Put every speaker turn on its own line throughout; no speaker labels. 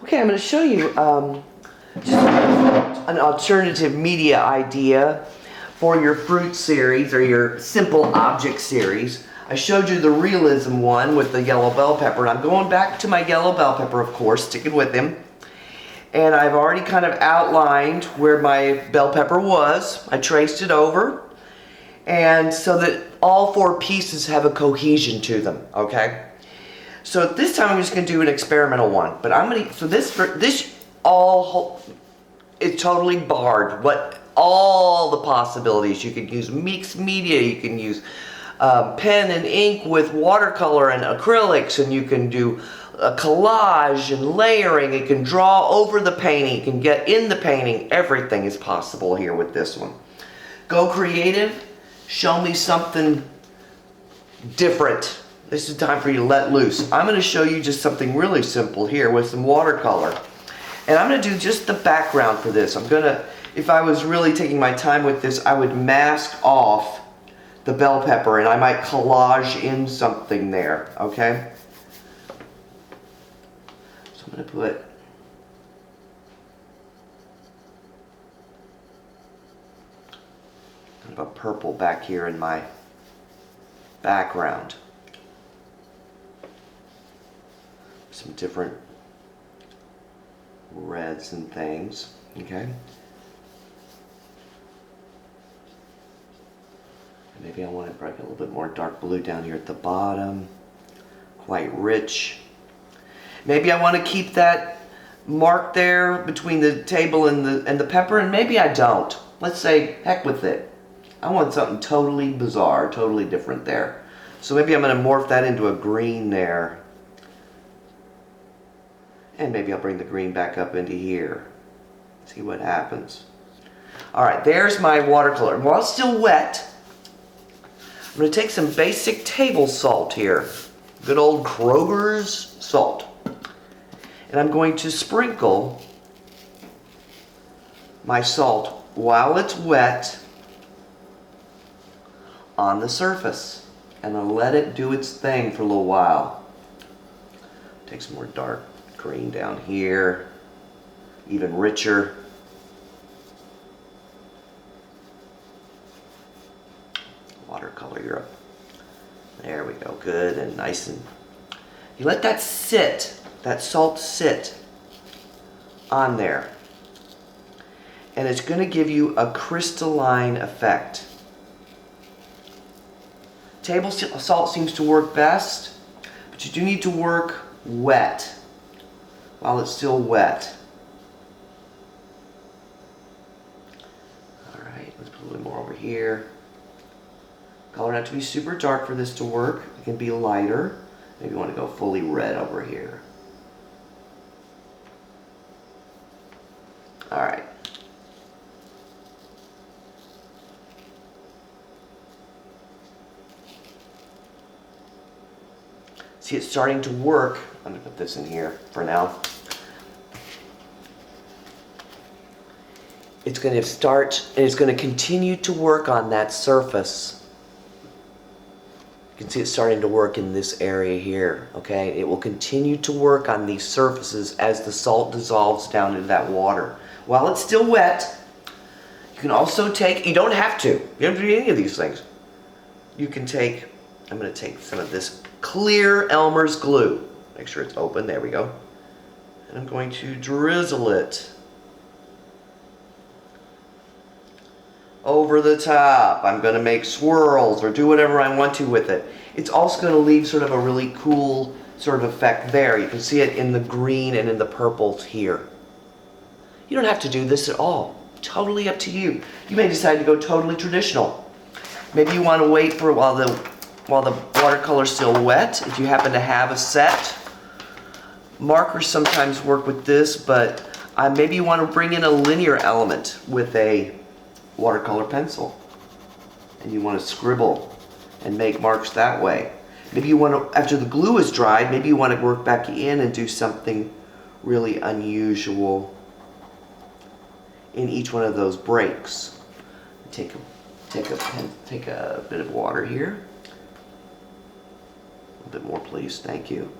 Okay, I'm going to show you just an alternative media idea for your fruit series or your simple object series. I showed you the realism one with the yellow bell pepper, and I'm going back to my yellow bell pepper, of course, sticking with him. And I've already kind of outlined where my bell pepper was. I traced it over, and so that all four pieces have a cohesion to them, okay? So this time I'm just going to do an experimental one, but I'm going to, so this all is totally barred. All the possibilities. You could use mixed media, you can use pen and ink with watercolor and acrylics, and you can do a collage and layering. You can draw over the painting, you can get in the painting. Everything is possible here with this one. Go creative, show me something different. This is time for you to let loose. I'm going to show you just something really simple here with some watercolor. And I'm going to do just the background for this. I'm going to, if I was really taking my time with this, I would mask off the bell pepper and I might collage in something there, okay? So I'm going to put kind of a purple back here in my background. Some different reds and things, okay? Maybe I want to break a little bit more dark blue down here at the bottom, quite rich. Maybe I want to keep that mark there between the table and the pepper, and maybe I don't. Let's say, heck with it. I want something totally bizarre, totally different there. So maybe I'm going to morph that into a green there. And maybe I'll bring the green back up into here. See what happens. Alright, there's my watercolor. While it's still wet, I'm going to take some basic table salt here. Good old Kroger's salt. And I'm going to sprinkle my salt while it's wet on the surface. And I'll let it do its thing for a little while. Take some more dark green down here, even richer. Watercolor Europe. There we go, good and nice, and you let that sit, that salt sit on there, and it's going to give you a crystalline effect. Table salt seems to work best, but you do need to work wet. While it's still wet. Alright, let's put a little more over here. Color not to be super dark for this to work. It can be lighter. Maybe you want to go fully red over here. Alright. See, it's starting to work. I'm going to put this in here for now. It's going to start, and it's going to continue to work on that surface. You can see it starting to work in this area here, okay? It will continue to work on these surfaces as the salt dissolves down into that water. While it's still wet, you can also take, you don't have to. You don't have to do any of these things. You can take, I'm going to take some of this clear Elmer's glue. Make sure it's open, there we go. And I'm going to drizzle it over the top. I'm going to make swirls or do whatever I want to with it. It's also going to leave sort of a really cool sort of effect there. You can see it in the green and in the purples here. You don't have to do this at all. Totally up to you. You may decide to go totally traditional. Maybe you want to wait for while the watercolor's still wet, if you happen to have a set. Markers sometimes work with this, but maybe you want to bring in a linear element with a watercolor pencil. And you want to scribble and make marks that way. Maybe you want to, after the glue is dried, maybe you want to work back in and do something really unusual in each one of those breaks. Take a bit of water here. A bit more, please. Thank you.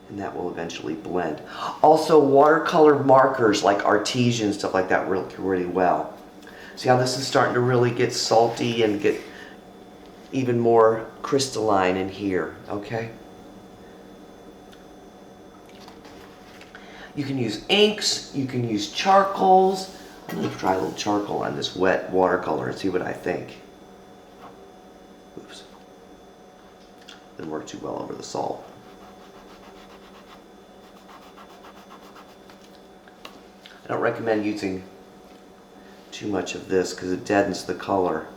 and that will eventually blend. Also, watercolor markers like Artesian, stuff like that work really well. See how this is starting to really get salty and get even more crystalline in here, okay? You can use inks, you can use charcoals. I'm going to try a little charcoal on this wet watercolor and see what I think. Oops. Didn't work too well over the salt. I don't recommend using too much of this because it deadens the color.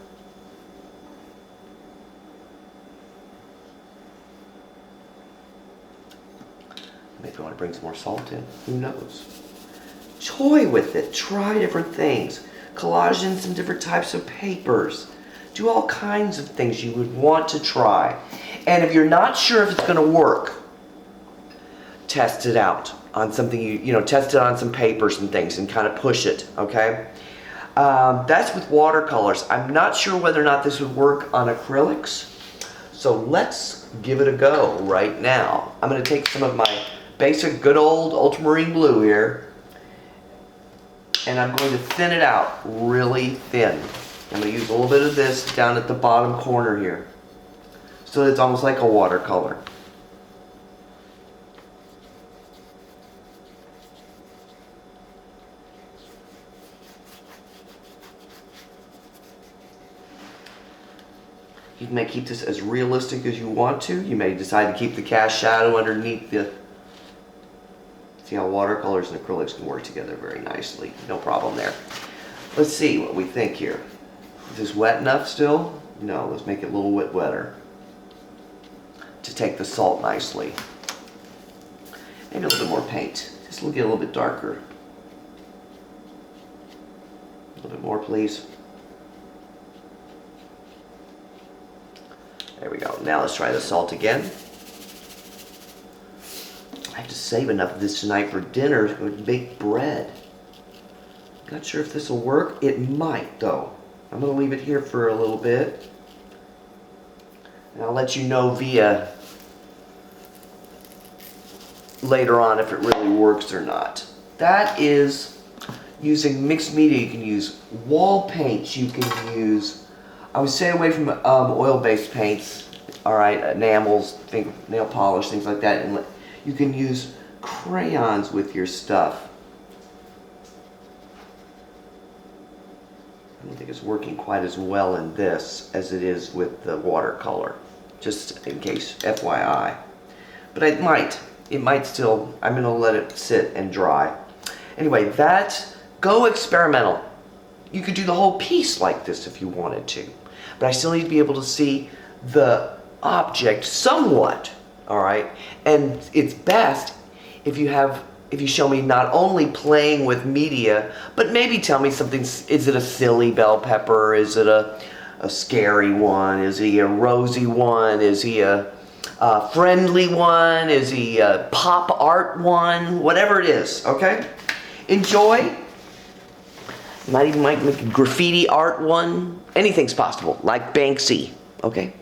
Maybe I want to bring some more salt in. Who knows? Toy with it. Try different things. Collage in some different types of papers. Do all kinds of things you would want to try. And if you're not sure if it's going to work, test it out on something, test it on some papers and things and kind of push it, okay? That's with watercolors. I'm not sure whether or not this would work on acrylics. So let's give it a go right now. I'm going to take some of my basic good old ultramarine blue here, and I'm going to thin it out really thin. I'm going to use a little bit of this down at the bottom corner here, so it's almost like a watercolor. You may keep this as realistic as you want to. You may decide to keep the cast shadow underneath the... See how watercolors and acrylics can work together very nicely. No problem there. Let's see what we think here. Is this wet enough still? No, let's make it a little bit wetter to take the salt nicely. Maybe a little bit more paint. Just get a little bit darker. A little bit more, please. There we go. Now let's try the salt again. I have to save enough of this tonight for dinner to bake bread. Not sure if this will work. It might, though. I'm going to leave it here for a little bit. And I'll let you know via later on if it really works or not. That is using mixed media. You can use wall paints. You can use... I would stay away from oil-based paints, all right, enamels, nail polish, things like that. And you can use crayons with your stuff. I don't think it's working quite as well in this as it is with the watercolor, just in case, FYI. But it might still, I'm going to let it sit and dry. Anyway, go experimental. You could do the whole piece like this if you wanted to. But I still need to be able to see the object somewhat, all right? And it's best if you show me not only playing with media, but maybe tell me something. Is it a silly bell pepper? Is it a scary one? Is he a rosy one? Is he a friendly one? Is he a pop art one? Whatever it is, okay? Enjoy. Might make a graffiti art one. Anything's possible, like Banksy, okay?